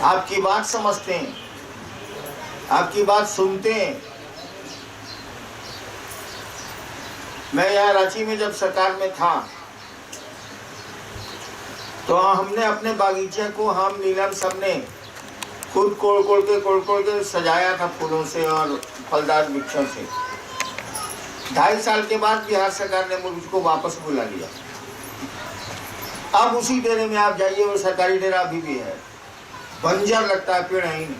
आपकी बात समझते हैं, आपकी बात सुनते हैं। मैं यहाँ रांची में जब सरकार में था तो हमने अपने बागीचे को हम नीलम सबने खुद कोड़ के सजाया था फूलों से और फलदार वृक्षों से। 2.5 साल के बाद बिहार सरकार ने मुझको वापस बुला लिया। अब उसी डेरे में आप जाइए, वो सरकारी डेरा अभी भी है, बंजर लगता है, पेड़ है ही नहीं।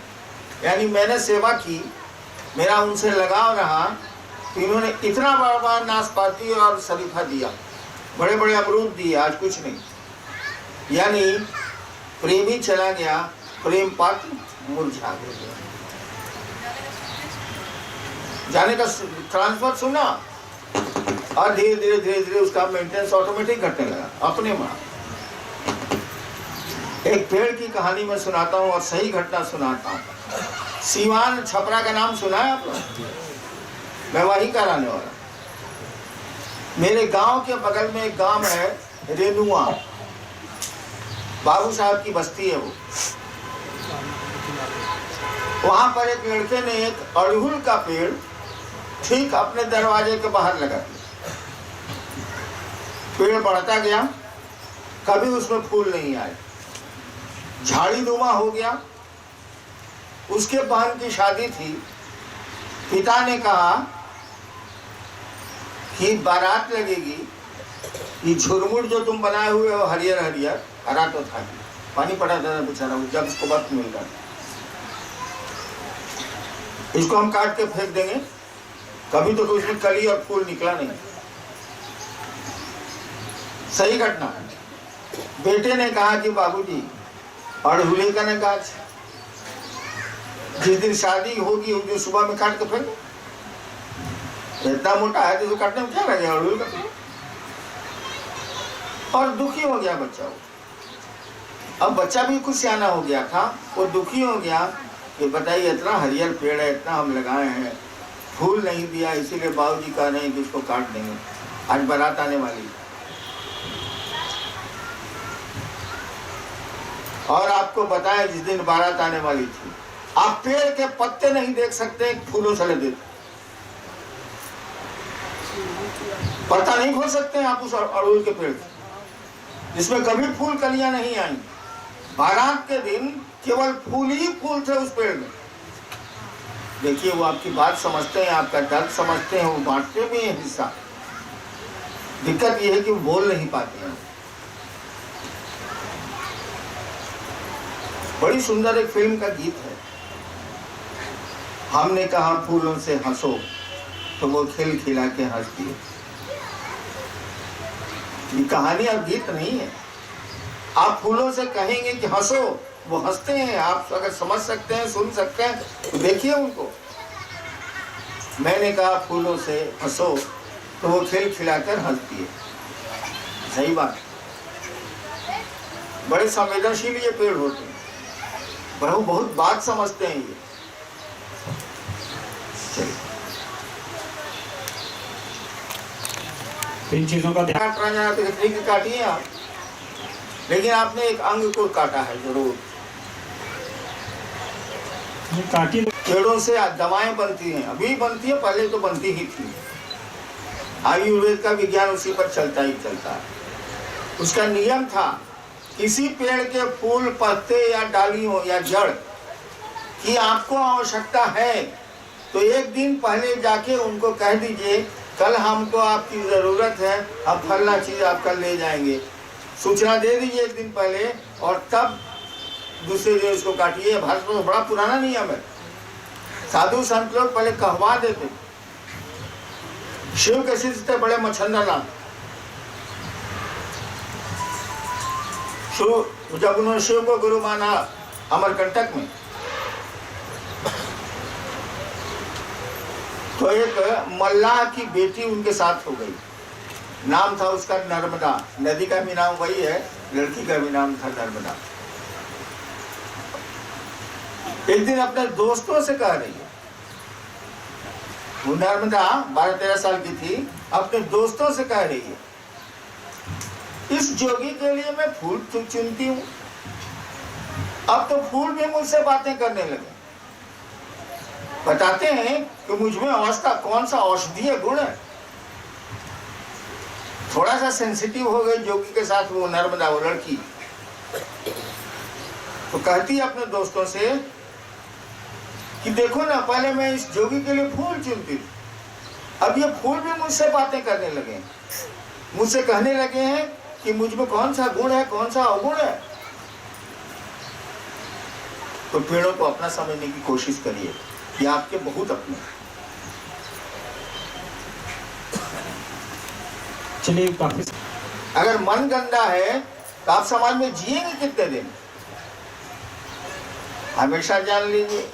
यानी मैंने सेवा की, मेरा उनसे लगाव रहा, तो इन्होंने इतना बड़ा बड़ा नाशपाती और शरीफा दिया, बड़े बड़े अमरूद दिए, आज कुछ नहीं। यानी प्रेम ही चला गया, प्रेम पात्र मुरझा गया। जाने का ट्रांसफर सुना और धीरे धीरे उसका मेंटेनेंस ऑटोमेटिक घटने लगा अपने माँ। एक पेड़ की कहानी मैं सुनाता हूँ और सही घटना सुनाता हूँ। सीवान छपरा का नाम सुना है आप लोग? मैं वहीं का रहने वाला। मेरे गांव के बगल में एक गांव है रेनुआ, बाबू साहब की बस्ती है वो। वहां पर एक लड़के ने एक अड़हुल का पेड़ ठीक अपने दरवाजे के बाहर लगा दिया। पेड़ बढ़ता गया, कभी उसमें फूल नहीं आए, झाड़ी नुमा हो गया। उसके बहन की शादी थी। पिता ने कहा कि बारात लगेगी, ये झुरमुट जो तुम बनाए हुए हो हरियर हरियर, हरा तो था, पानी पड़ा था बेचारा, जब उसको वक्त मिल रहा, इसको हम काट के फेंक देंगे, कभी तो उसमें कली और फूल निकला नहीं। सही घटना है। बेटे ने कहा कि बाबूजी अड़हुले का न गाछ, जिस दिन शादी होगी उस दिन सुबह में काट के फेंक, इतना मोटा है तो काटने में क्या लगे अड़हुल का। और दुखी हो गया बच्चा। अब बच्चा भी कुछ सियाना हो गया था, वो दुखी हो गया कि बताइए इतना हरियर पेड़ है, इतना हम लगाए हैं, फूल नहीं दिया, इसीलिए बाबूजी कह रहे हैं कि इसको काट देंगे, आज बारात आने वाली। और आपको बताएं जिस दिन बारात आने वाली थी, आप पेड़ के पत्ते नहीं देख सकते, फूलों से लदे, पत्ता नहीं खोल सकते आप उस अड़हुल के पेड़ जिसमें कभी फूल कलियां नहीं आई। बारात के दिन केवल फूल ही फूल थे उस पेड़ में। देखिए वो आपकी बात समझते हैं, आपका दर्द समझते हैं, वो बांटते भी हैं हिस्सा। दिक्कत ये है कि वो बोल नहीं पाते हैं। बड़ी सुंदर एक फिल्म का गीत है, हमने कहा फूलों से हंसो तो वो खिल खिला के हंस दिए। ये कहानी और गीत नहीं है। आप फूलों से कहेंगे कि हंसो, वो हंसते हैं। आप अगर समझ सकते हैं, सुन सकते हैं तो देखिए उनको। मैंने कहा फूलों से हंसो तो वो खिल खिलाकर हंस दिए। सही बात। बड़े संवेदनशील ये पेड़ होते हैं, बहुत बात समझते हैं ये। इन चीजों का ध्यान काटिए आप, लेकिन आपने एक अंग को काटा है जरूर। काटी। पेड़ों से दवाएं बनती हैं, अभी बनती है, पहले तो बनती ही थी। आयुर्वेद का विज्ञान उसी पर चलता ही चलता है। उसका नियम था, किसी पेड़ के फूल, पत्ते या डाली हो या जड़ की आपको आवश्यकता है तो एक दिन पहले जाके उनको कह दीजिए कल हमको आपकी जरूरत है, अब फलना चीज आप कल ले जाएंगे। सूचना दे दीजिए एक दिन पहले और तब दूसरे दिन उसको काटिए। भारत में बड़ा पुराना नियम है। साधु संत लोग पहले कहवा देते। शिव के शिष्य थे बड़े मच्छंदर नाम। जब उन्होंने शिव को गुरु माना अमरकंटक में, तो एक मल्लाह की बेटी उनके साथ हो गई। नाम था उसका नर्मदा। नदी का भी नाम वही है, लड़की का भी नाम था नर्मदा। एक दिन अपने दोस्तों से कह रही है, वो नर्मदा 12-13 साल की थी, अपने दोस्तों से कह रही है इस जोगी के लिए मैं फूल चुनती हूँ। अब तो फूल भी मुझसे बातें करने लगे, बताते हैं कि मुझ में अवस्था कौन सा औषधीय गुण है। थोड़ा सा सेंसिटिव हो गई जोगी के साथ वो नर्मदा, वो लड़की, तो कहती है अपने दोस्तों से कि देखो ना, पहले मैं इस जोगी के लिए फूल चुनती थी, अब ये फूल भी मुझसे बातें करने लगे, मुझसे कहने लगे हैं कि मुझ में कौन सा गुण है, कौन सा अवगुण है। तो पेड़ों को अपना समझने की कोशिश करिए, ये आपके बहुत अपने। चलिए काफी। अगर मन गंदा है तो आप समाज में जिएंगे कितने दिन? हमेशा जान लीजिए,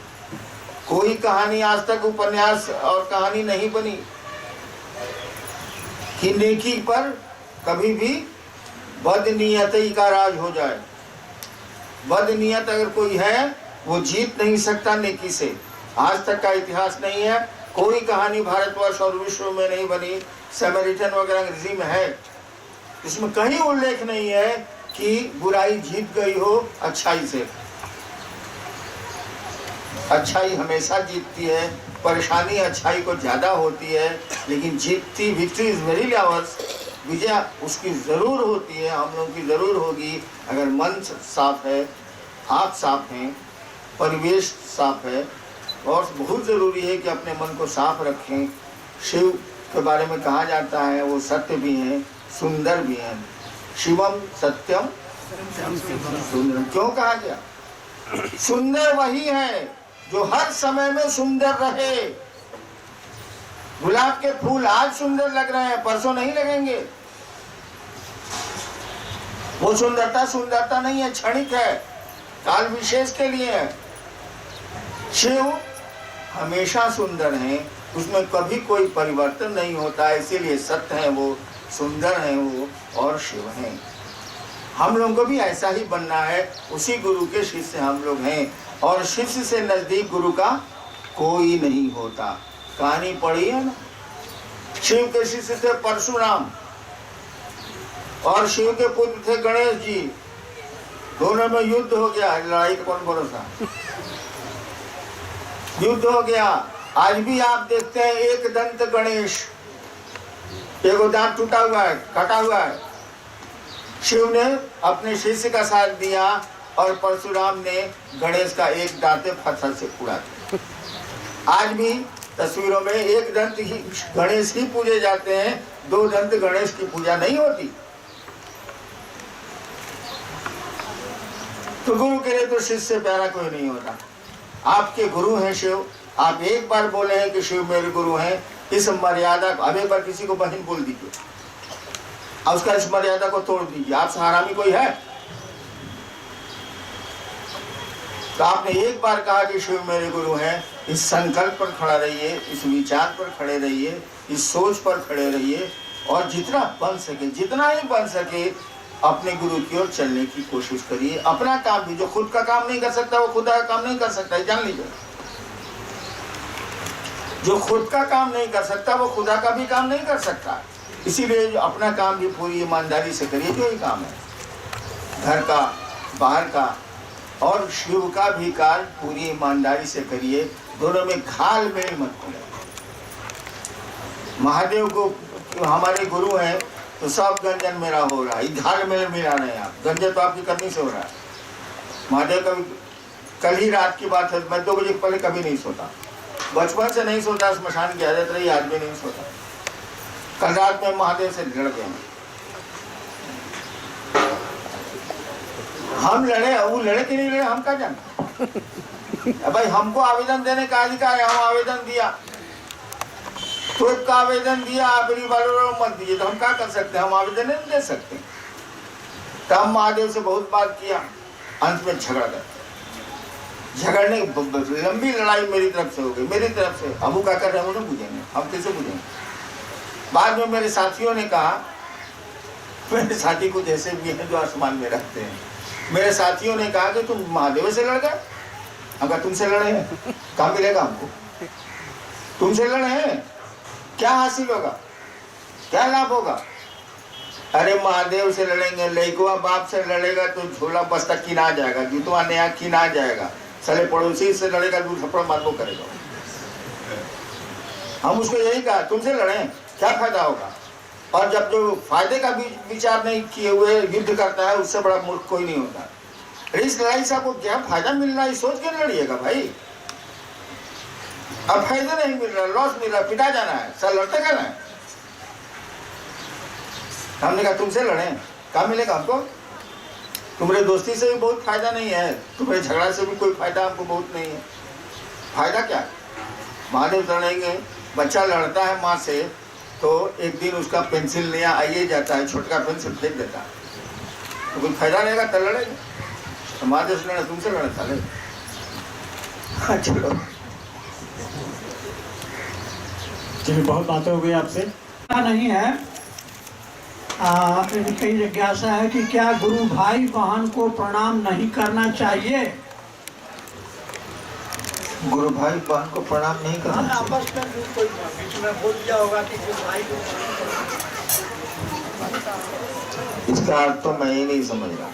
कोई कहानी आज तक उपन्यास और कहानी नहीं बनी कि नेकी पर कभी भी बदनीयती का राज हो जाए। बदनीयत अगर कोई है वो जीत नहीं सकता नेकी से। आज तक का इतिहास नहीं है, कोई कहानी भारतवर्ष और विश्व में नहीं बनी। समरिटन वगैरह अंग्रेजी में है, इसमें कहीं उल्लेख नहीं है कि बुराई जीत गई हो अच्छाई से। अच्छाई हमेशा जीतती है, परेशानी अच्छाई को ज्यादा होती है, लेकिन जीतती, विक्ट्री इज वेरी आवर्स, विजय उसकी जरूर होती है, हम लोगों की जरूर होगी अगर मन साफ है, आप साफ हैं, परिवेश साफ है। और बहुत जरूरी है कि अपने मन को साफ रखें। शिव के बारे में कहा जाता है वो सत्य भी है, सुंदर भी है। शिवम सत्यम सुंदरम क्यों कहा गया? सुंदर वही है जो हर समय में सुंदर रहे। गुलाब के फूल आज सुंदर लग रहे हैं, परसों नहीं लगेंगे। वो सुंदरता नहीं है, क्षणिक है, काल विशेष के लिए है। शिव हमेशा सुंदर हैं, उसमें कभी कोई परिवर्तन नहीं होता, इसीलिए सत्य है वो, सुंदर है वो और शिव हैं। हम लोगों को भी ऐसा ही बनना है, उसी गुरु के शिष्य हम लोग हैं। और शिष्य से नजदीक गुरु का कोई नहीं होता। कहानी पढ़ी है ना, शिव के शिष्य थे परशुराम और शिव के पुत्र थे गणेश जी। दोनों में युद्ध हो गया, लड़ाई का कौन भरोसा। युद्ध हो गया। आज भी आप देखते हैं एक दंत गणेश, एगो दांत टूटा हुआ है, कटा हुआ है। शिव ने अपने शिष्य का साथ दिया और परशुराम ने गणेश का एक दांत पत्थर से उड़ा दिया। आज भी तस्वीरों में एक दंत ही गणेश ही पूजे जाते हैं, दो दंत गणेश की पूजा नहीं होती। तो गुरु के लिए तो शिष्य से प्यारा कोई नहीं होता। आपके गुरु हैं शिव, आप एक बार बोले हैं कि शिव मेरे गुरु हैं, इस मर्यादा, अब एक बार किसी को बहन बोल दीजिए और उसका इस मर्यादा को तोड़ दीजिए। आप हरामी कोई है? तो आपने एक बार कहा कि शिव मेरे गुरु हैं, इस संकल्प पर खड़ा रहिए, इस विचार पर खड़े रहिए, इस सोच पर खड़े रहिए और जितना बन सके, जितना ही बन सके अपने गुरु की ओर चलने की कोशिश करिए। अपना काम भी, जो खुद का काम नहीं कर सकता वो खुदा का काम नहीं कर सकता, जान लीजिए। जो खुद का काम नहीं कर सकता वो खुदा का भी काम नहीं कर सकता। इसीलिए अपना काम भी पूरी ईमानदारी से करिए, जो ही काम है, घर का, बाहर का, और शिव का भी कार्य पूरी ईमानदारी से करिए। दोनों में घाल मेल मत करिए। महादेव को हमारे गुरु हैं तो सब गंजन मेरा हो रहा है, घाल मेल मिला नहीं। आप गंजन तो आपकी करनी से हो रहा है। महादेव का कल ही रात की बात है, मैं 2 बजे पहले कभी नहीं सोता, बचपन से नहीं सोता, स्मशान की आदत रही, आज भी नहीं सोता। कल रात में महादेव से लड़ गए। हम लड़े, वो लड़े कि नहीं लड़े हम क्या जानते। भाई हमको आवेदन देने का अधिकार है, हम आवेदन दिया, तो का आवेदन दिया, आप रिवॉल्वर मत दीजिए, तो हम क्या कर सकते हैं? हम आवेदन नहीं दे सकते। तो हम महादेव से बहुत बात किया, अंत में झगड़ गए। झगड़ने लंबी लड़ाई मेरी तरफ से हो गई, मेरी तरफ से। अब वो क्या कर रहे हैं वो बुझेंगे, हम कैसे बुझेंगे? बाद में मेरे साथियों ने कहा, मेरे साथी कुछ ऐसे भी हैं जो आसमान में रहते हैं, मेरे साथियों ने कहा कि तुम महादेव से लड़ गए। अगर तुमसे लड़े हैं क्या मिलेगा हमको? तुमसे लड़े हैं क्या हासिल होगा, क्या लाभ होगा? अरे महादेव से लड़ेंगे, लड़कुआ बाप से लड़ेगा तो झोला बस्ता किना जाएगा, जूतवा नया किना जाएगा, साले पड़ोसी से लड़ेगा तो थप्पड़ मारबो करेगा। हम उसको यही कहा तुमसे लड़ें क्या फायदा होगा, और जब जो फायदे का विचार नहीं किए हुए युद्ध करता है उससे बड़ा मूर्ख कोई नहीं होता। इस लड़ाई से आपको क्या फायदा मिल रहा है सोच के लड़िएगा भाई। अब फायदा नहीं मिल रहा, लॉस मिल रहा, पिटा जाना है, सर लड़ते कहना है। हमने कहा तुमसे लड़ें क्या मिलेगा हमको, तुम्हारे दोस्ती से भी बहुत फायदा नहीं है, तुम्हारे झगड़ा से भी कोई फायदा हमको बहुत नहीं है। फायदा क्या, महादेव लड़ेंगे, बच्चा लड़ता है माँ से तो एक दिन उसका पेंसिल नया आइए जाता है, छोटका पेंसिल फेंक देता है, तो कोई फायदा रहेगा तो लड़ेगा। तो महादेव से लड़े तुमसे लड़े साले। हाँ चलो चलिए, बहुत बातें हो गई आपसे। नहीं है। इनकी जिज्ञासा है कि क्या गुरु भाई बहन को प्रणाम नहीं करना चाहिए? गुरु भाई बहन को प्रणाम नहीं करना चाहिए। आपस में कोई बीच में बोल दिया होगा कि गुरु भाई को इसका अर्थ तो मैं ही नहीं समझ रहा।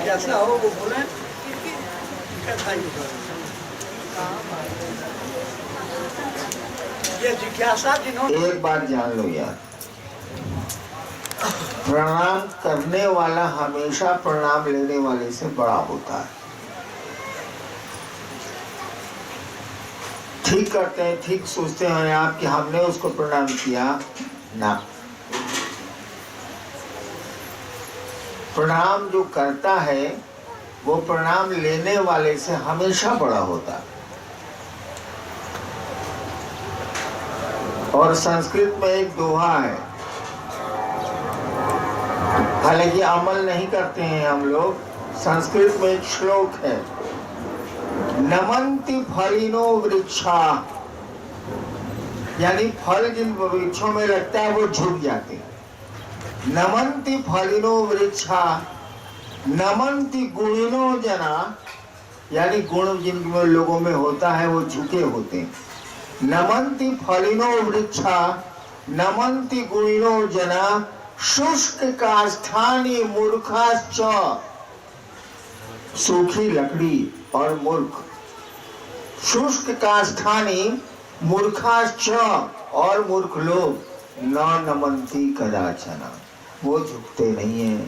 जैसा हो वो बोले। ये जिज्ञासा जिन्होंने एक बार जान लो यार, प्रणाम करने वाला हमेशा प्रणाम लेने वाले से बड़ा होता है। ठीक करते हैं, ठीक सोचते हैं आप कि हमने उसको प्रणाम किया ना। प्रणाम जो करता है वो प्रणाम लेने वाले से हमेशा बड़ा होता है। और संस्कृत में एक दोहा है, हालांकि अमल नहीं करते हैं हम लोग। संस्कृत में एक श्लोक है, नमन्ति फलिनो वृक्षा, यानी फल जिन वृक्षों में लगता है वो झुक जाते हैं। नमन्ति फलिनो वृक्षा नमन्ति गुणिनो जना, यानी गुण जिन लोगों में होता है वो झुके होते हैं। नमन्ति फलिनो वृक्षा नमन्ति गुणिनो जना शुष्क काष्ठानि मूर्खाश्च, सूखी लकड़ी और मूर्ख। शुष्क काष्ठानि मूर्खाश्च, और मूर्ख लोग न नमन्ति कदाचन, वो झुकते नहीं है।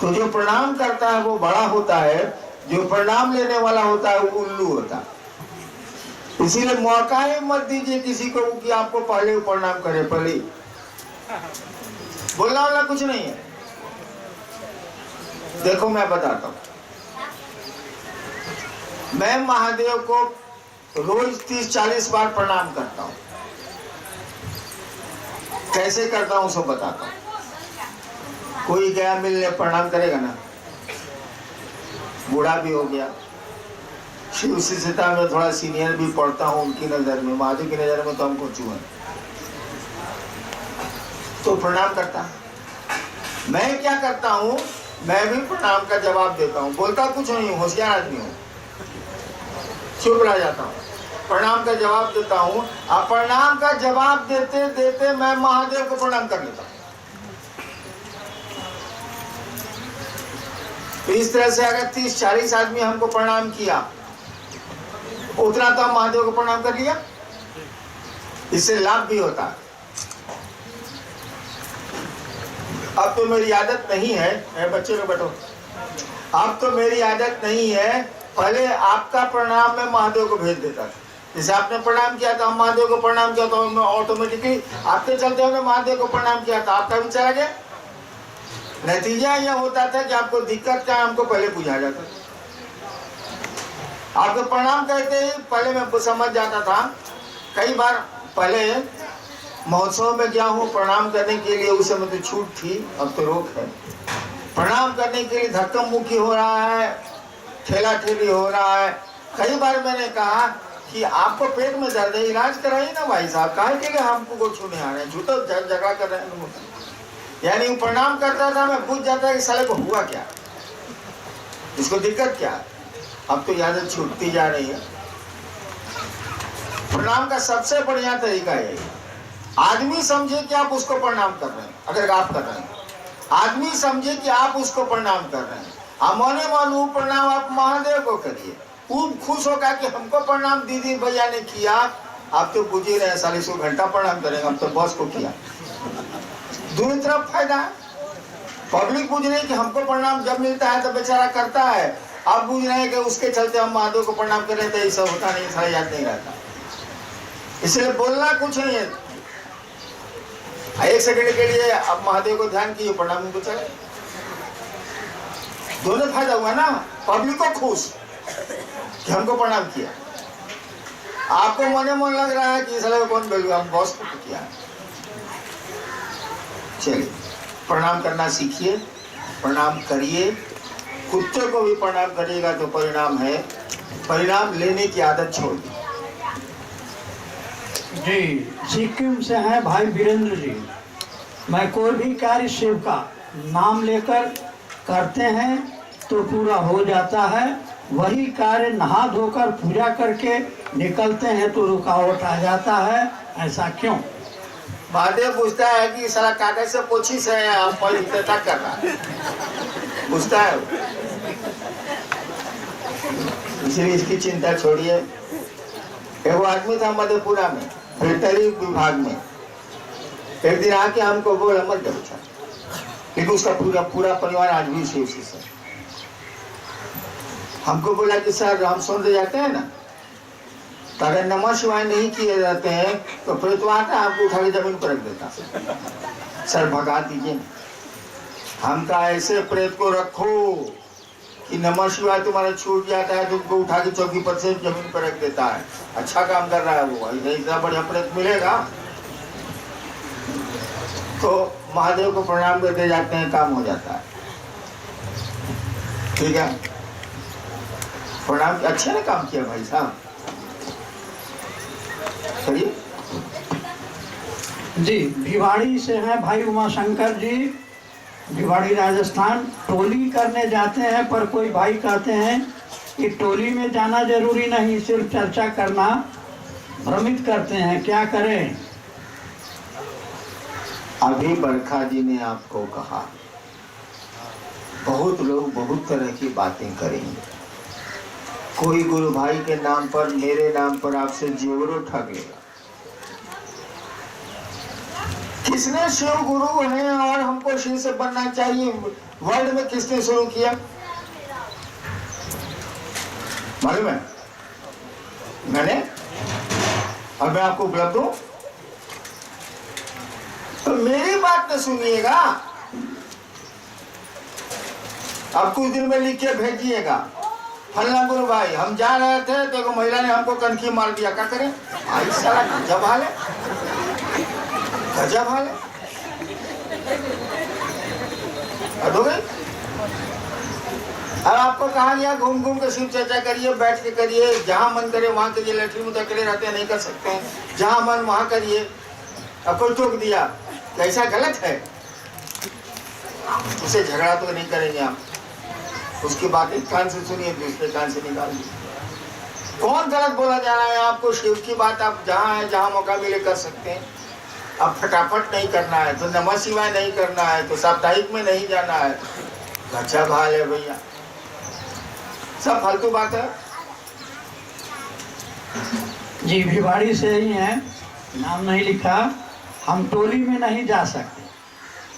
तो जो प्रणाम करता है वो बड़ा होता है, जो प्रणाम लेने वाला होता है वो उल्लू होता है। इसीलिए मौका ही मत दीजिए किसी को कि आपको पहले प्रणाम करे। पहले बोलना वाला कुछ नहीं है। देखो मैं बताता हूं, मैं महादेव को रोज 30-40 बार प्रणाम करता हूं। कैसे करता हूं सब बताता हूं। कोई गया मिलने प्रणाम करेगा ना, बूढ़ा भी हो गया, शिव शिष्यता में थोड़ा सीनियर भी पढ़ता हूँ उनकी नजर में, महादेव की नजर में तो हमको चूहा, तो प्रणाम करता। मैं क्या करता हूँ, मैं भी प्रणाम का जवाब देता हूँ। बोलता कुछ नहीं हूँ, होशियार आदमी हूँ, चुप रह जाता हूँ, प्रणाम का जवाब देता हूँ। और प्रणाम का जवाब देते देते मैं महादेव को प्रणाम कर लेता हूँ। तो इस तरह से अगर 30-40 आदमी हमको प्रणाम किया, उतना तो हम महादेव को प्रणाम कर लिया, इससे लाभ भी होता है। अब तो मेरी आदत नहीं है, बच्चे लोग बैठो, अब तो मेरी आदत नहीं है। पहले आपका प्रणाम मैं महादेव को भेज देता था। जैसे आपने प्रणाम किया था, हम महादेव को प्रणाम किया तो ऑटोमेटिकली आपके चलते हमने महादेव को प्रणाम किया था, आपका भी चला गया। नतीजा यह होता था कि आपको दिक्कत क्या है हमको पहले बुझा जाता था। आपको प्रणाम कहते ही पहले मैं समझ जाता था। कई बार पहले महोत्सव में गया हूँ प्रणाम करने के लिए, उस समय तो छूट थी, अब तो रोक है। प्रणाम करने के लिए धक्का मुक्की हो रहा है, ठेला ठेली हो रहा है। कई बार मैंने कहा कि आपको पेट में दर्द है, इलाज कराइए ना भाई साहब, काहे के लिए हमको को छूने आ रहे हैं, झूठो झगड़ा कर रहे हैं। यानी वो प्रणाम करता था, मैं पूछ जाता कि साले को हुआ क्या, इसको दिक्कत क्या है। अब तो यादें छूटती जा रही है। प्रणाम का सबसे बढ़िया तरीका है आदमी समझे कि आप उसको प्रणाम कर रहे हैं, अगर आप कर रहे हैं, आदमी समझे कि आप उसको प्रणाम कर रहे हैं, मने मन वो प्रणाम आप महादेव को करिए, खूब खुश होगा कि हमको प्रणाम दीदी भैया ने किया। आप तो बुझ ही रहे 40 घंटा प्रणाम करेंगे, हम तो बॉस को किया। दोनों तरफ फायदा है। पब्लिक बुझ रही है कि हमको प्रणाम जब मिलता है तो बेचारा करता है, आप बुझ रहे हैं कि उसके चलते हम महादेव को प्रणाम कर रहे थे, ऐसा होता नहीं, सारा याद नहीं रहता। इसलिए बोलना कुछ नहीं है, 1 सेकंड के लिए आप महादेव को ध्यान कीजिए, प्रणाम को चले, दोनों फायदा हुआ ना। पब्लिक को खुश कि हमको प्रणाम किया, आपको मने मन लग रहा है कि साले कौन बोल हम बॉस को किया। चलिए प्रणाम करना सीखिए, प्रणाम करिए, कुत्ते को भी प्रणाम करिएगा तो परिणाम है, परिणाम लेने की आदत छोड़ दी। जी, सिक्किम से हैं भाई वीरेंद्र जी। मैं कोई भी कार्य शिव का नाम लेकर करते हैं तो पूरा हो जाता है, वही कार्य नहा धोकर पूजा करके निकलते हैं तो रुकावट आ जाता है, ऐसा क्यों? महादेव पूछता है कि साला कागज से पोछी से आप पवित्रता कर रहा है, पूछता है। इसलिए इसकी चिंता छोड़िए। एक आदमी था मधेपुरा में, वेटरनरी विभाग में, एक दिन आके हमको बोला मत जाओ, लेकिन उसका पूरा परिवार आज भी उसी से। हमको बोला कि सर हम सुन जाते हैं ना, तो अगर नमः शिवाय नहीं किए जाते हैं तो प्रेत आता है, आपको उठा के जमीन पर रख देता। सर भगा दीजिए, हम कहा ऐसे प्रेत को रखो कि नमः शिवाय तुम्हारा छूट जाता है, तुमको उठा के चौकी पर से जमीन पर रख देता है। अच्छा काम कर रहा है वो, इतना बढ़िया प्रेत मिलेगा। तो महादेव को प्रणाम करके जाते हैं, काम हो जाता है। ठीक है, प्रणाम अच्छे ने काम किया भाई साहब, करिए। जी, भिवाड़ी से हैं भाई उमाशंकर जी, भिवाड़ी राजस्थान। टोली करने जाते हैं पर कोई भाई कहते हैं कि टोली में जाना जरूरी नहीं, सिर्फ चर्चा करना भ्रमित करते हैं, क्या करें? अभी बरखा जी ने आपको कहा, बहुत लोग बहुत तरह की बातें करेंगे। कोई गुरु भाई के नाम पर, मेरे नाम पर आपसे जेवरों ठग लेगा। किसने शिव गुरु है और हमको शिव से बनना चाहिए, वर्ल्ड में किसने शुरू किया मालूम है? मैंने, और मैं आपको उपलब्ध हूं, तो मेरी बात तो सुनिएगा। अब कुछ दिन में लिख के भेजिएगा, फल्ला गुरु भाई हम जा रहे थे तो एक महिला ने हमको कनखी मार दिया, क्या करें? आई साला गजब हाल है, गजब हाल है। अब आपको कहा गया घूम घूम के शिव चर्चा करिए, बैठ के करिए, जहां मन करे वहां करिए, लठरी मुद्दा करे रहते हैं नहीं कर सकते हैं, जहां मन वहां करिए। अब कोई टोक दिया ऐसा गलत है, उसे झगड़ा तो नहीं करेंगे आप, उसकी बात एक कान से सुनिए, दूसरे कान से निकालिए। कौन गलत बोला जा रहा है आपको? शिव की बात आप जहाँ है, जहाँ मौका मिले कर सकते हैं। अब फटाफट नहीं करना है तो नमः शिवाय नहीं करना है तो साप्ताहिक में नहीं जाना है, अच्छा भाल है भैया, सब फालतू बात है। जी, भिवाड़ी से ही हैं, नाम नहीं लिखा। हम टोली में नहीं जा सकते,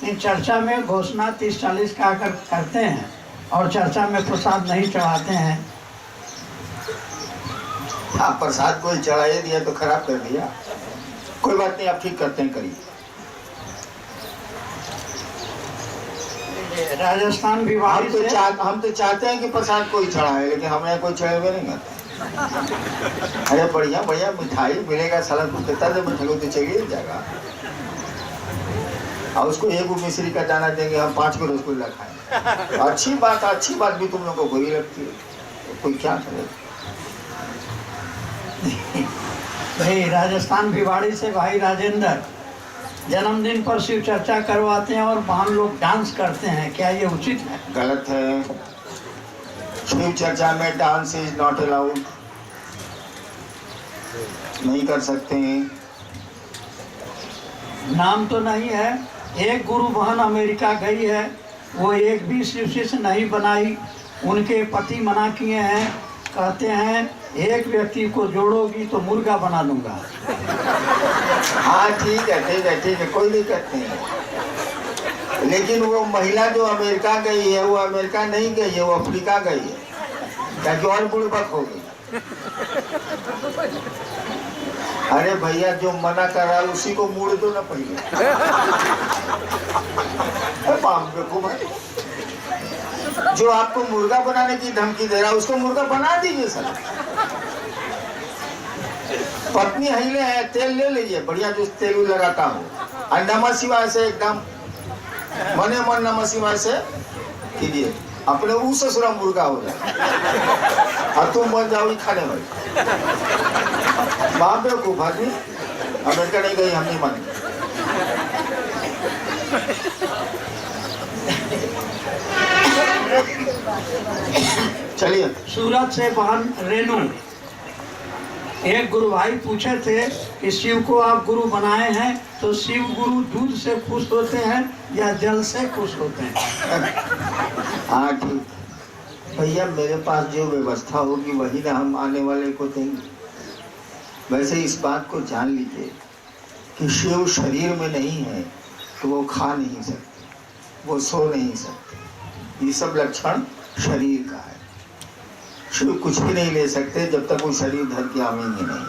इन चर्चा में घोषणा 30-40 का करते हैं और चर्चा में प्रसाद नहीं चढ़ाते हैं। आप प्रसाद कोई चढ़ाई दिया तो खराब कर दिया, कोई बात नहीं, आप ठीक करते हैं, करिए। राजस्थान भिवाड़ी से हम तो चाहते हैं कि प्रसाद कोई चढ़ाए, लेकिन हमें कोई चढ़े हुए नहीं करता। अरे बढ़िया बढ़िया मिठाई मिलेगा, साला को कितना देर बैठे तो चलिए जाएगा, और उसको एक मिश्री का दाना देंगे, हम 5 को रसगुल्ला खाएंगे। अच्छी बात भी तुम लोगों को बुरी लगती है, तो कोई क्या करे। भाई राजस्थान भिवाड़ी से भाई राजेंद्र, जन्मदिन पर शिव चर्चा करवाते हैं और वहाँ लोग डांस करते हैं, क्या ये उचित है? गलत है, शिव चर्चा में डांस इज नॉट अलाउड, नहीं कर सकते हैं। नाम तो नहीं है। एक गुरु बहन अमेरिका गई है, वो एक भी शिव शिष्य नहीं बनाई। उनके पति मना किए हैं, कहते हैं एक व्यक्ति को जोड़ोगी तो मुर्गा बना दूंगा। हाँ ठीक है, कोई दिक्कत नहीं है। लेकिन वो महिला जो अमेरिका गई है, वो अमेरिका नहीं गई है, वो अफ्रीका गई है, ताकि और बुड़बक हो गई। अरे भैया, जो मना कर रहा है उसी को मुड़ दो ना पहले। बाप बेवकूफ भाई, जो आपको मुर्गा बनाने की धमकी दे रहा है उसको मुर्गा बना दीजिए सर। पत्नी हिले है, तेल ले लीजिए, बढ़िया जो तेल लगाता हो, और नमः शिवाय से एकदम मने मन नमः शिवाय से कीजिए, अपने उस ससुरा मुर्गा हो जाए और तुम बन जाओगी खाने वाली। बाप बेवकूफ आदमी, अमेरिका नहीं गई, हम नहीं मानेंगे। चलिए। सूरत से बहन रेनू, एक गुरु भाई पूछे थे कि शिव को आप गुरु बनाए हैं तो शिव गुरु दूध से खुश होते हैं या जल से खुश होते हैं? हाँ ठीक भैया, मेरे पास जो व्यवस्था होगी वही ना हम आने वाले को देंगे। वैसे इस बात को जान लीजिए कि शिव शरीर में नहीं है तो वो खा नहीं सकते, वो सो नहीं सकते, ये सब लक्षण शरीर का है। शिव कुछ भी नहीं ले सकते जब तक वो शरीर धर के आवेंगे नहीं।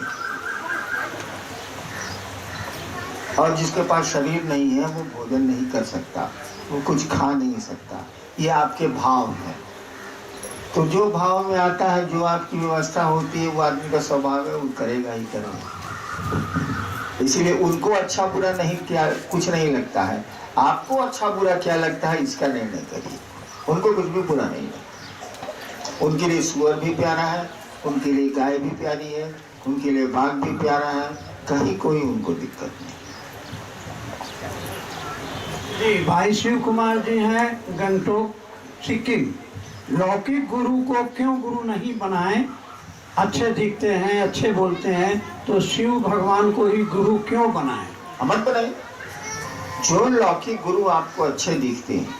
और जिसके पास शरीर नहीं है वो भोजन नहीं कर सकता, वो कुछ खा नहीं सकता। ये आपके भाव है। तो जो भाव में आता है, जो आपकी व्यवस्था होती है, वो आदमी का स्वभाव है, वो करेगा ही करेगा। इसीलिए उनको अच्छा बुरा नहीं, क्या कुछ नहीं लगता है। आपको अच्छा बुरा क्या लगता है इसका निर्णय करिए। उनको कुछ भी बुरा नहीं लगता। उनके लिए सुअर भी प्यारा है, उनके लिए गाय भी प्यारी है, उनके लिए बाघ भी प्यारा है, कहीं कोई उनको दिक्कत नहीं। जी, भाई शिव कुमार जी हैं गंगटोक सिक्किम। लौकिक गुरु को क्यों गुरु नहीं बनाए? अच्छे दिखते हैं, अच्छे बोलते हैं, तो शिव भगवान को ही गुरु क्यों बनाए? मत बनाइए। जो लौकिक गुरु आपको अच्छे दिखते हैं,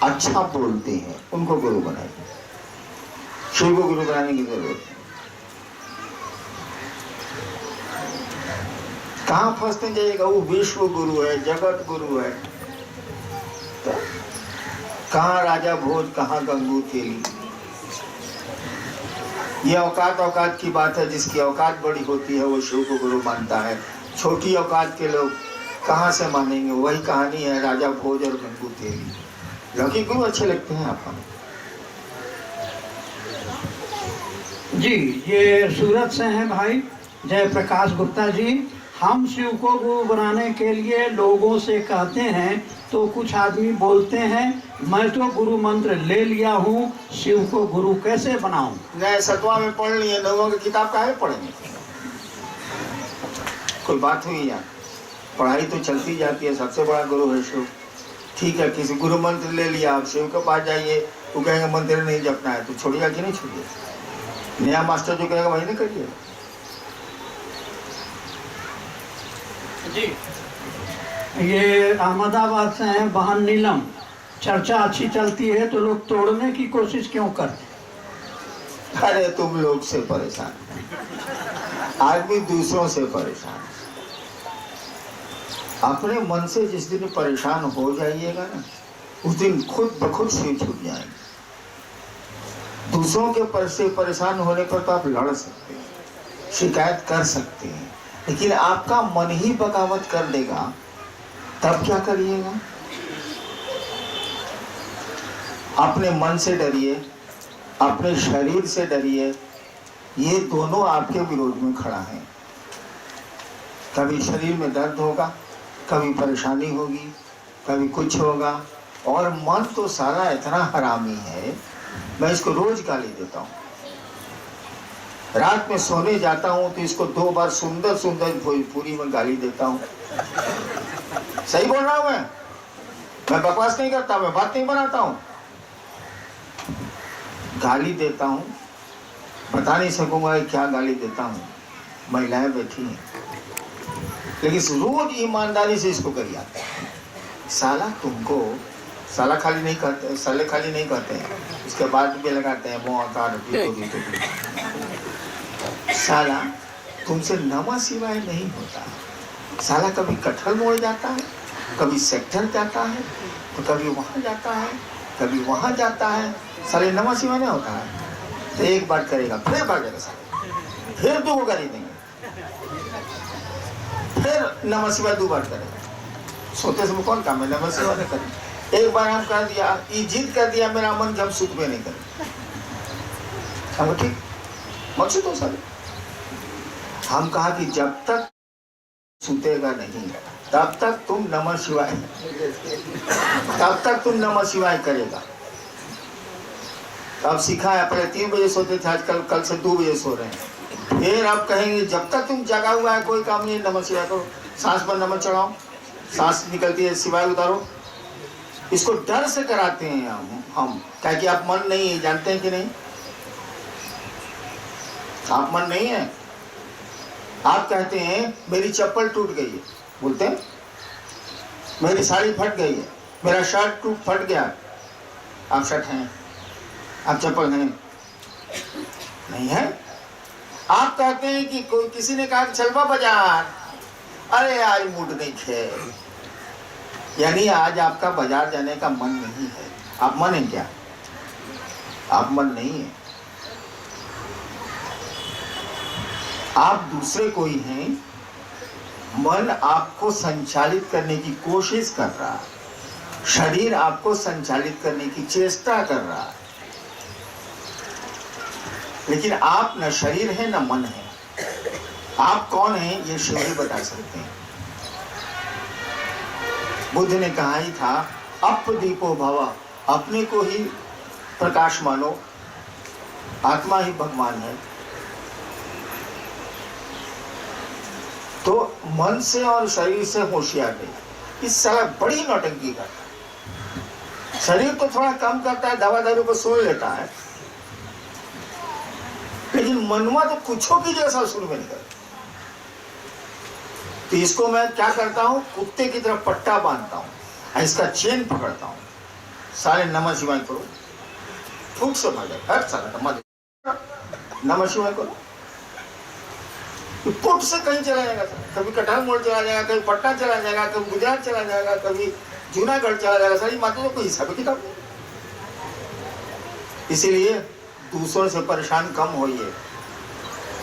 अच्छा बोलते हैं, उनको गुरु बनाइए। शिव को गुरु बनाने की जरूरत है। कहाँ फंसते जाइएगा? वो विश्व गुरु है, जगत गुरु है। तो कहाँ राजा भोज, कहाँ गंगू तेली। ये औकात की बात है। जिसकी औकात बड़ी होती है वो शिव को गुरु मानता है। छोटी औकात के लोग कहाँ से मानेंगे? वही कहानी है राजा भोज और गंगू तेली। लौकिक गुरु अच्छे लगते हैं आपको? जी, ये सूरत से हैं भाई जय प्रकाश गुप्ता जी। हम शिव को गुरु बनाने के लिए लोगों से कहते हैं तो कुछ आदमी बोलते हैं मैं तो गुरु मंत्र ले लिया हूँ, शिव को गुरु कैसे बनाऊं? नहीं, सतवा में पढ़ लिए, लोगों की किताब काहे पढ़ेंगे? कोई बात हुई यार? पढ़ाई तो चलती जाती है। सबसे बड़ा गुरु है शिव। ठीक है, किसी गुरु मंत्र ले लिया, आप शिव के पास जाइए, वो कहेंगे मंत्र नहीं जपना है, तो छोड़िएगा कि नहीं छोड़िए? नया मास्टर जो कहेगा वही नहीं करिए। जी, ये अहमदाबाद से हैं बहन नीलम। चर्चा अच्छी चलती है तो लोग तोड़ने की कोशिश क्यों करते? अरे तुम लोग से परेशान, आदमी दूसरों से परेशान। अपने मन से जिस दिन परेशान हो जाइएगा ना, उस दिन खुद ब खुद से छूट जाएंगे। दूसरों के पर से परेशान होने पर तो आप लड़ सकते हैं, शिकायत कर सकते हैं, लेकिन आपका मन ही बगावत कर देगा तब क्या करिएगा? अपने मन से डरिए, अपने शरीर से डरिए। ये दोनों आपके विरोध में खड़ा है। कभी शरीर में दर्द होगा, कभी परेशानी होगी, कभी कुछ होगा। और मन तो सारा इतना हरामी है, मैं इसको रोज गाली देता हूँ। रात में सोने जाता हूँ तो इसको 2 बार सुंदर सुंदर भोजपुरी में गाली देता हूँ। सही बोल रहा हूँ मैं बकवास नहीं करता, मैं बात नहीं बनाता हूँ, गाली देता हूँ। बता नहीं सकूंगा क्या गाली देता हूँ। महिलाएं बैठी हैं, लेकिन रोज ईमानदारी से इसको करिए। साला तुमको साला खाली नहीं करते, साले खाली नहीं करते हैं, उसके बाद भी लगाते हैं मुँह साला तुमसे नवा सिवाय नहीं होता। साला कभी कटहल मोड़ जाता है, कभी सेक्टर जाता है, तो कभी वहाँ जाता है, कभी वहाँ जाता है, साले नवा सिवाय नहीं होता है। तो एक बार करेगा फिर भागेगा साले, फिर दो गाली देंगे, फिर नवा सिवाय 2 बार करेगा। सोते समय कौन काम है, नवा सिवाय नहीं करेगा। एक बार हम कर दिया, ये जिद कर दिया मेरा मन कि हम सुख में नहीं करें, हम ठीक मकसद हो साले। हम कहा कि जब तक सुतेगा नहीं तब तक तुम नमः शिवाय, तब तक तुम नमः शिवाय करेगा। अब सीखा है, पहले 3 बजे सोते थे, आजकल कल से 2 बजे सो रहे हैं। फिर आप कहेंगे जब तक तुम जगा हुआ है कोई काम नहीं, नमः शिवाय करो। सांस पर नमः चढ़ाओ, सांस निकलती है शिवाय उतारो। इसको डर से कराते हैं हम क्या कि आप मन नहीं है, जानते हैं कि नहीं? आप मन नहीं है। आप कहते हैं मेरी चप्पल टूट गई है, बोलते हैं मेरी साड़ी फट गई है, मेरा शर्ट फट गया। आप शर्ट हैं, आप चप्पल हैं नहीं है। आप कहते हैं कि कोई किसी ने कहा कि चलवा बाजार, अरे आज मूड नहीं है, यानी आज आपका बाजार जाने का मन नहीं है। आप मन है क्या? आप मन नहीं है, आप दूसरे कोई हैं। मन आपको संचालित करने की कोशिश कर रहा है, शरीर आपको संचालित करने की चेष्टा कर रहा है, लेकिन आप न शरीर है न मन है। आप कौन हैं ये शिव ही बता सकते हैं। बुद्ध ने कहा ही था अपदीपो भव, अपने को ही प्रकाश मानो, आत्मा ही भगवान है। तो मन से और शरीर से होशियार नहीं। इस साला बड़ी नौटंकी करता है। शरीर तो थोड़ा कम करता है, दवा दारू को सुन लेता है, लेकिन मनवा तो कुछों की जैसा सुन में नहीं करता। तो इसको मैं क्या करता हूँ, कुत्ते की तरफ पट्टा बांधता हूँ, इसका चेन पकड़ता हूँ, सारे नमः शिवाय करो, फूट से भागे हर सारा नमः शिवाय करो। पुट से कहीं चला जाएगा, कभी कटहल मोड़ चला जाएगा, कभी पटना चला जाएगा, कभी गुजरात चला जाएगा, कभी जूनागढ़ चला जाएगा। सारी माता तो कोई हिसाब किताब नहीं। इसीलिए दूसरों से परेशान कम होइए।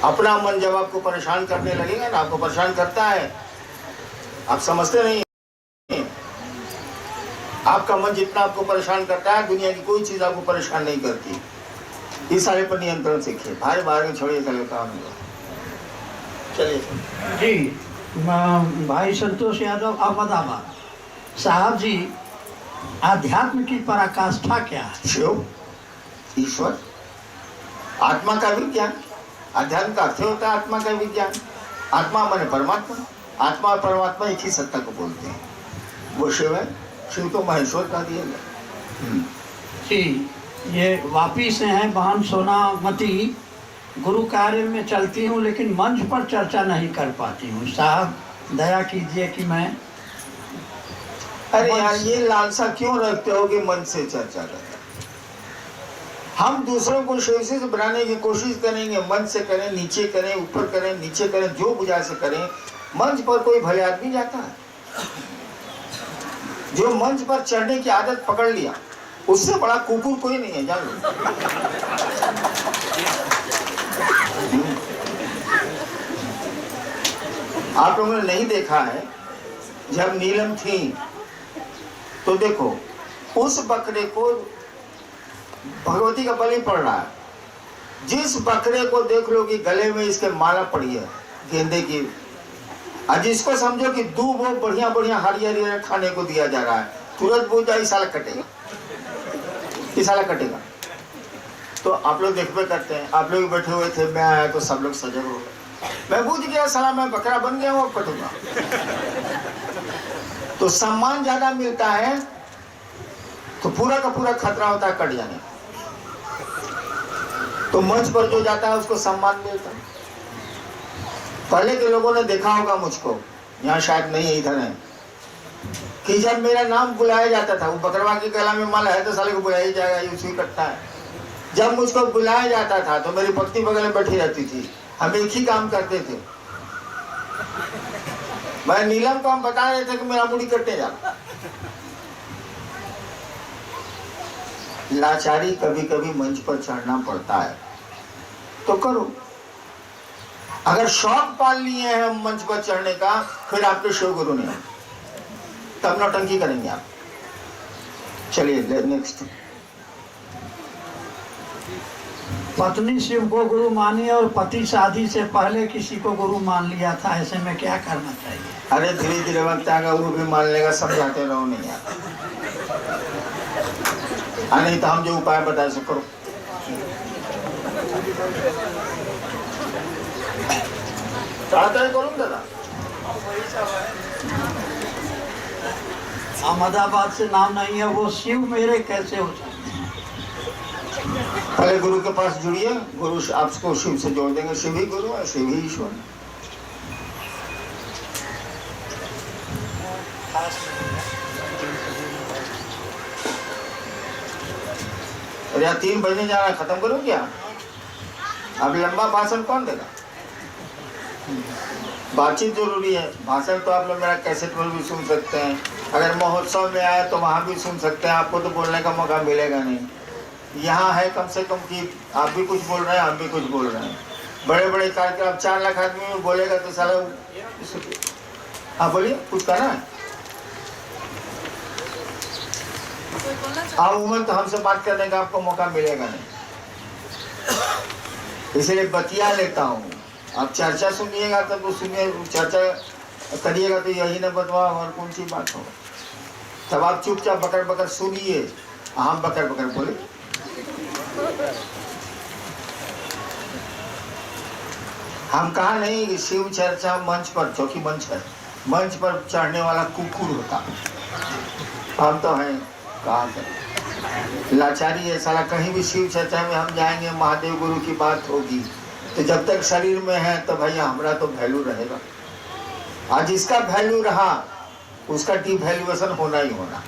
अपना मन जब आपको परेशान करने लगेगा ना, आपको परेशान करता है, आप समझते नहीं। आपका मन जितना आपको परेशान करता है, दुनिया की कोई चीज आपको परेशान नहीं करती। इस सारे पर नियंत्रण सीखिए, भाई बाहर में छोड़िए, चले काम होगा। चलिए जी, भाई संतोष यादव अहमदाबाद। साहब जी, आध्यात्म की पराकाष्ठा क्या है? शिव, ईश्वर, आत्मा का विज्ञान। अध्यात्म का अर्थ होता है आत्मा का विज्ञान। आत्मा माने परमात्मा, आत्मा और परमात्मा एक ही सत्ता को बोलते हैं, वो शिव है। शिव तो महेश्वर का दिया गया। जी, ये वापी से हैं बहन सोनामती। गुरु कार्य में चलती हूँ लेकिन मंच पर चर्चा नहीं कर पाती हूँ। साहब दया कीजिए कि मैं। अरे यार, ये लालसा क्यों रखते हो कि मन से चर्चा करें? हम दूसरों को शिव से बनाने की कोशिश करेंगे, मन से करें, नीचे करें, ऊपर करें, नीचे करें, जो बुझा से करें। मंच पर कोई भले आदमी जाता है? जो मंच पर चढ़ने की आदत पकड़ लिया, उससे बड़ा कुकुर कोई नहीं है, जान लो। आप लोगों ने नहीं देखा है, जब नीलम थी तो देखो उस बकरे को भगवती का बलि पड़ रहा है। जिस बकरे को देख लो कि गले में इसके माला पड़ी है गेंदे की, और जिसको समझो कि दूब वो बढ़िया बढ़िया हरियर खाने को दिया जा रहा है, तुरंत बोल जाए साला कटेगा, इस साला कटेगा। तो आप लोग देखते करते हैं, आप लोग बैठे हुए थे, मैं आया तो सब लोग सजग हो गए। मैं बुझ गया, साला मैं बकरा बन गया हूँ, अब कटूंगा। तो सम्मान ज्यादा मिलता है तो पूरा का पूरा खतरा होता है कट जाने। तो मंच पर जो जाता है उसको सम्मान मिलता है। पहले के लोगों ने देखा होगा मुझको, यहाँ शायद नहीं है, इधर है, कि जब मेरा नाम बुलाया जाता था, वो बकरवा के गला में माला है तो साले को बुलाया ही जाएगा, ये उसी करता है। जब मुझको बुलाया जाता था तो मेरी पत्नी बगल में बैठी रहती थी, हम एक ही काम करते थे। मैं नीलम को हम बता रहे थे कि मेरा मुड़ी कटने जा। लाचारी कभी कभी मंच पर चढ़ना पड़ता है तो करो। अगर शौक पाल लिए हैं हम मंच पर चढ़ने का, फिर आपके शिव गुरु नहीं, तब नौटंकी करेंगे आप। चलिए नेक्स्ट। पत्नी शिव को गुरु मानी और पति शादी से पहले किसी को गुरु मान लिया था, ऐसे में क्या करना चाहिए? अरे धीरे धीरे वक्त आएगा, वो भी मान लेगा, समझाते रहो नहीं यार। नहीं तो हम जो उपाय बताए सो करो। करूँ दादा, अहमदाबाद से नाम नहीं है, वो शिव मेरे कैसे हो सकते? पहले गुरु के पास जुड़िए, गुरु आपको शिव से जोड़ देंगे। शिव ही गुरु है, शिव ही ईश्वर है। और यहाँ 3 बजने जा रहा है, खत्म करो क्या? अब लंबा भाषण कौन देगा? बातचीत जरूरी है। भाषण तो आप लोग मेरा कैसेट में भी सुन सकते हैं, अगर महोत्सव में आए तो वहाँ भी सुन सकते हैं। आपको तो बोलने का मौका मिलेगा नहीं। यहाँ है कम से कम कि आप भी कुछ बोल रहे हैं, हम भी कुछ बोल रहे हैं। बड़े बड़े कार्यक्रम, अब 4 लाख आदमी में बोलेगा तो साला। हाँ बोलिए, कुछ कहना है? उमन तो हमसे बात करने का आपको मौका मिलेगा नहीं, इसलिए बतिया लेता हूँ। आप चर्चा सुनिएगा तब तो सुनिए, चर्चा करिएगा तो यही ना बतवा और कौन सी बात हो। तब आप चुपचाप बकर बकर सुनिए, हम बकर बकर बोले। हम कहा नहीं कि शिव चर्चा मंच पर, चौकी मंच है, मंच पर चढ़ने वाला कुकुर होता। हम तो हैं, कहा करें, लाचारी है साला। कहीं भी शिव चर्चा में हम जाएंगे, महादेव गुरु की बात होगी, तो जब तक शरीर में है तो भैया हमारा तो वैल्यू रहेगा। आज इसका वैल्यू रहा, उसका डिवैल्यूएशन होना ही होना।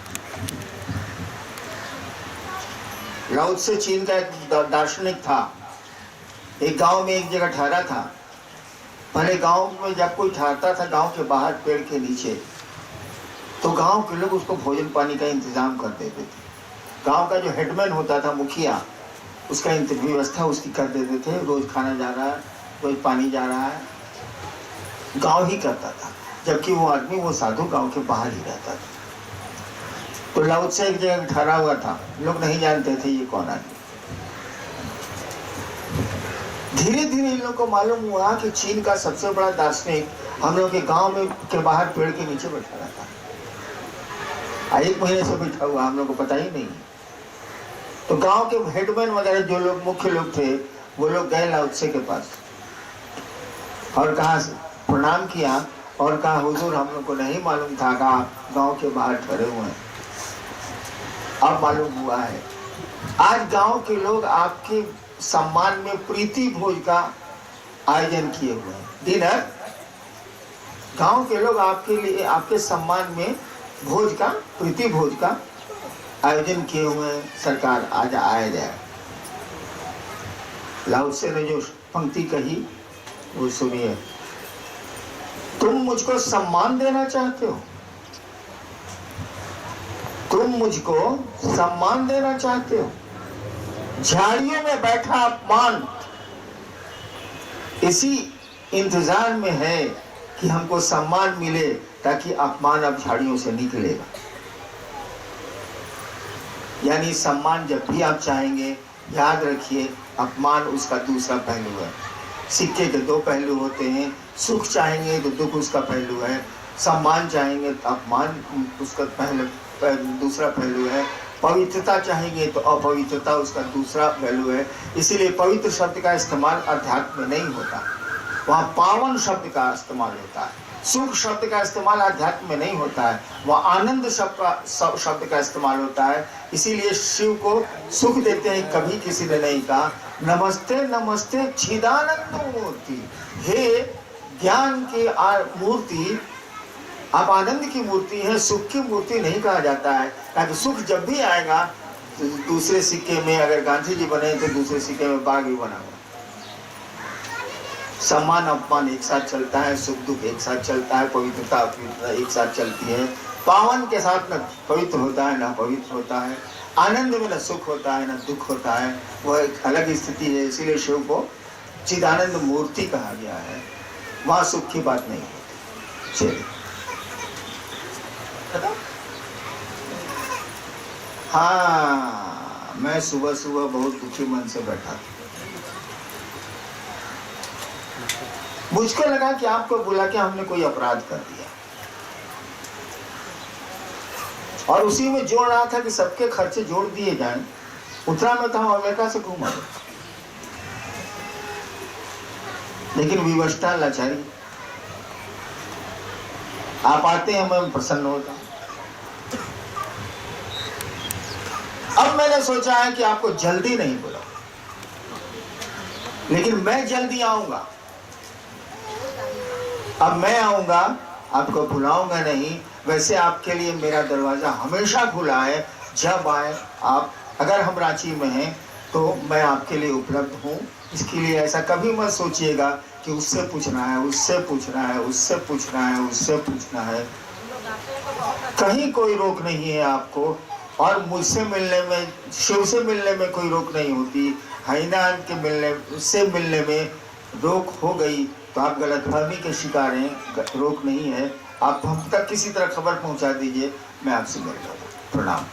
लाओ त्से चीन का एक दार्शनिक था, एक गांव में एक जगह ठहरा था। पहले गांव में जब कोई ठहरता था गांव के बाहर पेड़ के नीचे, तो गांव के लोग उसको भोजन पानी का इंतजाम कर देते थे। गांव का जो हेडमैन होता था, मुखिया, उसका व्यवस्था उसकी कर देते थे। रोज खाना जा रहा है, रोज पानी जा रहा है, गांव ही करता था। जबकि वो आदमी, वो साधु गांव के बाहर ही रहता था। तो लाओ त्से एक जगह ठहरा हुआ था, लोग नहीं जानते थे ये कौन आदमी। धीरे धीरे इन लोगों को मालूम हुआ कि चीन का सबसे बड़ा दार्शनिक हम लोग के गांव में के बाहर पेड़ के नीचे बैठा रहता है। 1 महीने से बैठा हुआ, हम लोग को पता ही नहीं। तो गांव के हेडमैन वगैरह जो लोग मुख्य लोग थे, वो लोग गए लाओ त्से के पास और कहा, प्रणाम किया और कहा, हुजूर हम लोग को नहीं मालूम था कि आप गांव के बाहर ठहरे हुए हैं, अब मालूम हुआ है। आज गांव के लोग आपके सम्मान में प्रीति भोज का आयोजन किए हुए हैं। डिनर, गांव के लोग आपके लिए, आपके सम्मान में भोज का, प्रीति भोज का आयोजन किए हुए हैं। सरकार आज आया जाए। लाओ त्से ने जो पंक्ति कही वो सुनिए। तुम मुझको सम्मान देना चाहते हो, तुम मुझको सम्मान देना चाहते हो। झाड़ियों में बैठा अपमान इसी इंतजार में है कि हमको सम्मान मिले, ताकि अपमान अब झाड़ियों से निकलेगा। यानी सम्मान जब भी आप चाहेंगे, याद रखिए अपमान उसका दूसरा पहलू है। सिक्के के 2 पहलू होते हैं। सुख चाहेंगे तो दुख उसका पहलू है, सम्मान चाहेंगे तो अपमान उसका दूसरा पहलू है, पवित्रता चाहेंगे तो अपवित्रता उसका दूसरा पहलू है। इसीलिए पवित्र शब्द का इस्तेमाल अध्यात्म में नहीं होता, वहाँ पावन शब्द का इस्तेमाल होता है। सुख शब्द का इस्तेमाल अध्यात्म में नहीं होता है, वह आनंद शब्द का इस्तेमाल होता है। इसीलिए शिव को सुख देते हैं। कभी किसी ने नहीं कहा नमस्ते नमस्ते चिदानंद मूर्ति, हे ज्ञान की मूर्ति, आप आनंद की मूर्ति है, सुख की मूर्ति नहीं कहा जाता है, ताकि सुख जब भी आएगा तो दूसरे सिक्के में अगर गांधी जी बने तो दूसरे सिक्के में बाघ भी बना हुआ। सम्मान अपमान एक साथ चलता है, सुख दुख एक साथ चलता है, पवित्रता अपवित्रता एक साथ चलती है। पावन के साथ न पवित्र होता है, न पवित्र होता है। आनंद में न सुख होता है, न दुख होता है। वह एक अलग स्थिति है। इसीलिए शिव को चिदानंद मूर्ति कहा गया है। वहां सुख की बात नहीं होती। चलिए, हाँ, मैं सुबह सुबह बहुत दुखी मन से बैठा था। मुझको लगा कि आपको बुला के हमने कोई अपराध कर दिया, और उसी में जोड़ रहा था कि सबके खर्चे जोड़ दिए जाएं। उतना में तो हम अमेरिका से घूमा, लेकिन विवशता लाचारी। आप आते हैं, मैं प्रसन्न होता। अब मैंने सोचा है कि आपको जल्दी नहीं बुलाऊं, लेकिन मैं जल्दी आऊंगा। अब मैं आऊंगा, आपको बुलाऊंगा नहीं। वैसे आपके लिए मेरा दरवाजा हमेशा खुला है। जब आए आप, अगर हम रांची में हैं तो मैं आपके लिए उपलब्ध हूँ। इसके लिए ऐसा कभी मत सोचिएगा कि उससे पूछना है, उससे पूछना है, उससे पूछना है, उससे पूछना है। कहीं कोई रोक नहीं है आपको। और मुझसे मिलने में, शिव से मिलने में कोई रोक नहीं होती। हैनान के मिलने, उससे मिलने में रोक हो गई तो आप गलतफहमी के शिकार हैं। रोक नहीं है। आप हम तक किसी तरह खबर पहुंचा दीजिए, मैं आपसे मिल जाऊंगा। प्रणाम।